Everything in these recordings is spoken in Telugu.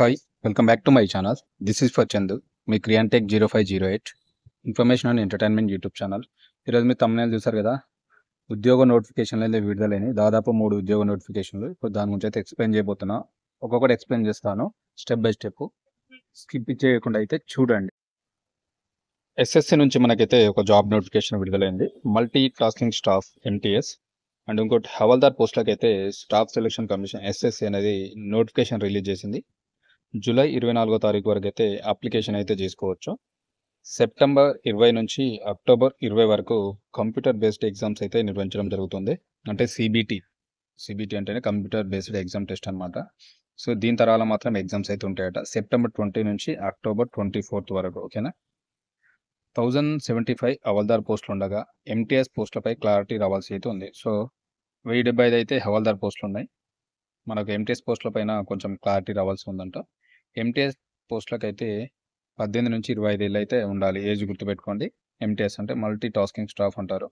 Hi! Welcome back to my channel. This is for Chandu. మీ క్రియాన్టెక్ 0508 information and entertainment YouTube channel. ఈరోజు మీరు థంబ్‌నెయిల్ చూసారు కదా! ఉద్యోగ నోటిఫికేషన్లు అయితే విడుదలైనయి. దాదాపు 3 ఉద్యోగ నోటిఫికేషన్లు. ఇప్పుడు దాని గురించి అయితే ఎక్స్‌ప్లెయిన్ చేయబోతున్నా. ఒక్కొక్కటి ఎక్స్‌ప్లెయిన్ చేస్తాను స్టెప్ బై స్టెప్. స్కిప్ చేయకుండా అయితే చూడండి. ఎస్ఎస్‌సి నుంచి మనకైతే ఒక జాబ్ నోటిఫికేషన్ విడుదలైంది. Multi tasking staff MTS and ఇంకోటి హవాల్దార్ పోస్టులకైతే స్టాఫ్ సెలక్షన్ కమిషన్ ఎస్ఎస్‌సి అనేది నోటిఫికేషన్ రిలీజ్ చేసింది. జూలై 24వ తారీఖు వరకైతే అప్లికేషన్ అయితే చేసుకోవచ్చు. సెప్టెంబర్ 20 నుంచి అక్టోబర్ 20 వరకు కంప్యూటర్ బేస్డ్ ఎగ్జామ్స్ అయితే నిర్వహించడం జరుగుతుంది. అంటే సీబీటీ. సీబీటీ అంటేనే కంప్యూటర్ బేస్డ్ ఎగ్జామ్ టెస్ట్ అనమాట. సో దీని తరాల మాత్రం ఎగ్జామ్స్ అయితే ఉంటాయట. సెప్టెంబర్ 20 నుంచి అక్టోబర్ 24 వరకు. ఓకేనా? 1075 హవాల్దార్ పోస్టులు ఉండగా ఎంటీఎస్ పోస్టులపై క్లారిటీ రావాల్సి అయితే ఉంది. సో 1075 అయితే హవాల్దార్ పోస్టులు ఉన్నాయి. మనకు ఎంటీఎస్ పోస్టుల పైన కొంచెం క్లారిటీ రావాల్సి ఉందంట. ఎంటీఎస్ పోస్టులకైతే 18 నుంచి 25 ఏళ్ళు అయితే ఉండాలి. ఏజ్ గుర్తుపెట్టుకోండి. ఎంటీఎస్ అంటే మల్టీ టాస్కింగ్ స్టాఫ్ అంటారు.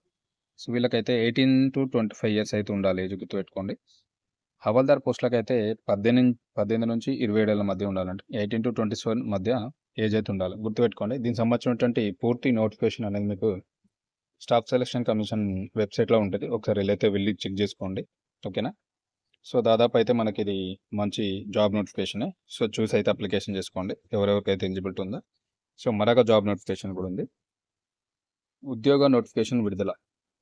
సో వీళ్ళకైతే 18-25 ఇయర్స్ అయితే ఉండాలి. ఏజ్ గుర్తుపెట్టుకోండి. హవాల్దార్ పోస్టులకైతే 18 నుంచి 27 ఏళ్ల మధ్య ఉండాలంటే 18-27 మధ్య ఏజ్ అయితే ఉండాలి. గుర్తుపెట్టుకోండి. దీనికి సంబంధించినటువంటి పూర్తి నోటిఫికేషన్ అనేది మీకు స్టాఫ్ సెలక్షన్ కమిషన్ వెబ్సైట్లో ఉంటుంది. ఒకసారి వెళ్ళైతే వెళ్ళి చెక్ చేసుకోండి. ఓకేనా? సో దాదాపు అయితే మనకి ఇది మంచి జాబ్ నోటిఫికేషనే. సో చూసి అయితే అప్లికేషన్ చేసుకోండి ఎవరెవరికైతే ఎలిజిబిలిటీ ఉందో. సో మరొక జాబ్ నోటిఫికేషన్ కూడా ఉంది. ఉద్యోగ నోటిఫికేషన్ విడుదల.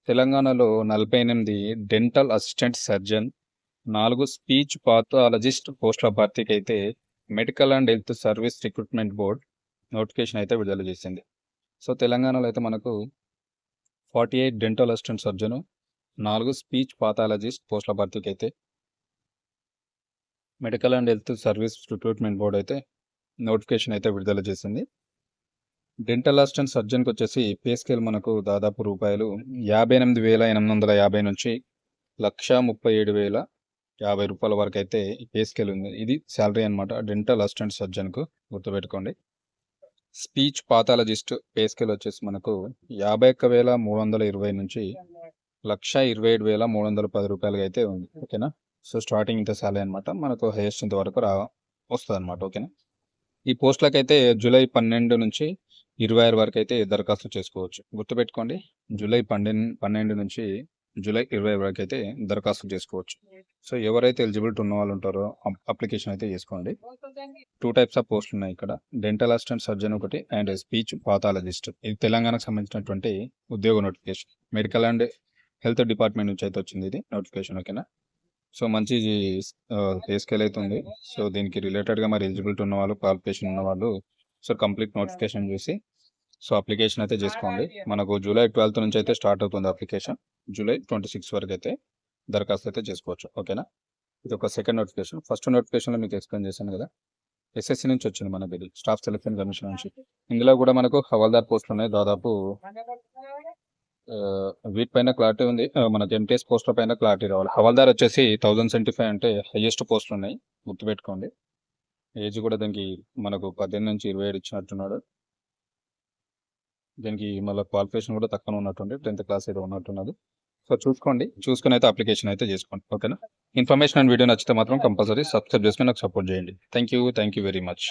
తెలంగాణలో 48 dental assistant surgeon, 4 speech pathologist పోస్టుల భర్తీకి అయితే medical and health service recruitment board notification అయితే విడుదల చేసింది. సో తెలంగాణలో అయితే మనకు 48 dental assistant surgeon, 4 speech pathologist పోస్టుల భర్తీకి అయితే medical and health service recruitment board అయితే నోటిఫికేషన్ అయితే విడుదల చేసింది. డెంటల్ అసిస్టెంట్ సర్జన్కి వచ్చేసి పే స్కేల్ మనకు దాదాపు రూపాయలు 58,850 నుంచి 1,37,050 రూపాయల వరకు అయితే పే స్కేల్ ఉంది. ఇది శాలరీ అనమాట డెంటల్ అసిస్టెంట్ సర్జన్కు. గుర్తుపెట్టుకోండి. స్పీచ్ పాథాలజిస్ట్ పే స్కేల్ వచ్చేసి మనకు 51,320 నుంచి 1,27,310 రూపాయలుగా అయితే ఉంది. ఓకేనా? సో స్టార్టింగ్ ఇంత శాలరీ అనమాట. మనకు హైయెస్ట్ ఇంత వరకు వస్తుంది అనమాట. ఓకేనా? ఈ పోస్టులకైతే జూలై 12 నుంచి 26 వరకు అయితే దరఖాస్తు చేసుకోవచ్చు. గుర్తుపెట్టుకోండి. జూలై 12 నుంచి జూలై 20 వరకు అయితే దరఖాస్తు చేసుకోవచ్చు. సో ఎవరైతే ఎలిజిబిలిటీ ఉన్న వాళ్ళు ఉంటారో అప్లికేషన్ అయితే చేసుకోండి. 2 టైప్స్ ఆఫ్ పోస్టులు ఉన్నాయి ఇక్కడ. డెంటల్ అసిస్టెంట్ సర్జన్ ఒకటి అండ్ స్పీచ్ పాథాలజిస్ట్. ఇది తెలంగాణకు సంబంధించినటువంటి ఉద్యోగ notification. Medical and health department నుంచి అయితే వచ్చింది ఇది నోటిఫికేషన్. ఓకేనా? సో మంచి పే స్కేల్ అయితే ఉంది. సో దీనికి రిలేటెడ్గా మరి ఎలిజిబిలిటీ ఉన్న వాళ్ళు, క్వాలిఫికేషన్ ఉన్న వాళ్ళు సో కంప్లీట్ నోటిఫికేషన్ చూసి సో అప్లికేషన్ అయితే చేసుకోండి. మనకు జూలై 12 నుంచి అయితే స్టార్ట్ అవుతుంది అప్లికేషన్. జూలై 26 వరకు అయితే దరఖాస్తు అయితే చేసుకోవచ్చు. ఓకేనా? ఇది ఒక సెకండ్ నోటిఫికేషన్. ఫస్ట్ నోటిఫికేషన్లో మీకు ఎక్స్ప్లెయిన్ చేశాను కదా, ఎస్ఎస్సి నుంచి వచ్చింది మనకి ఇది స్టాఫ్ సెలక్షన్ కమిషన్ నుంచి. ఇందులో కూడా మనకు హవాల్దార్ పోస్టులు ఉన్నాయి. దాదాపు వీటిపైన క్లారిటీ ఉంది. మనకి ఎంటీఎస్ పోస్టుల పైన క్లారిటీ రావాలి. హవాల్దార్ వచ్చేసి 1075 అంటే హైయెస్ట్ పోస్టులు ఉన్నాయి. గుర్తుపెట్టుకోండి. ఏజ్ కూడా దీనికి మనకు 18 నుంచి 27 ఇచ్చినట్టున్నాడు. దీనికి మళ్ళీ క్వాలిఫికేషన్ కూడా తక్కువ ఉన్నట్టుంది. 10th క్లాస్ ఏదో ఉన్నట్టున్నది. సో చూసుకోండి. చూసుకుని అయితే అప్లికేషన్ అయితే చేసుకోండి. ఓకేనా? ఇన్ఫర్మేషన్ అండ్ వీడియో నచ్చితే మాత్రం కంపల్సరీ సబ్స్క్రైబ్ చేసుకుని నాకు సపోర్ట్ చేయండి. Thank you very much.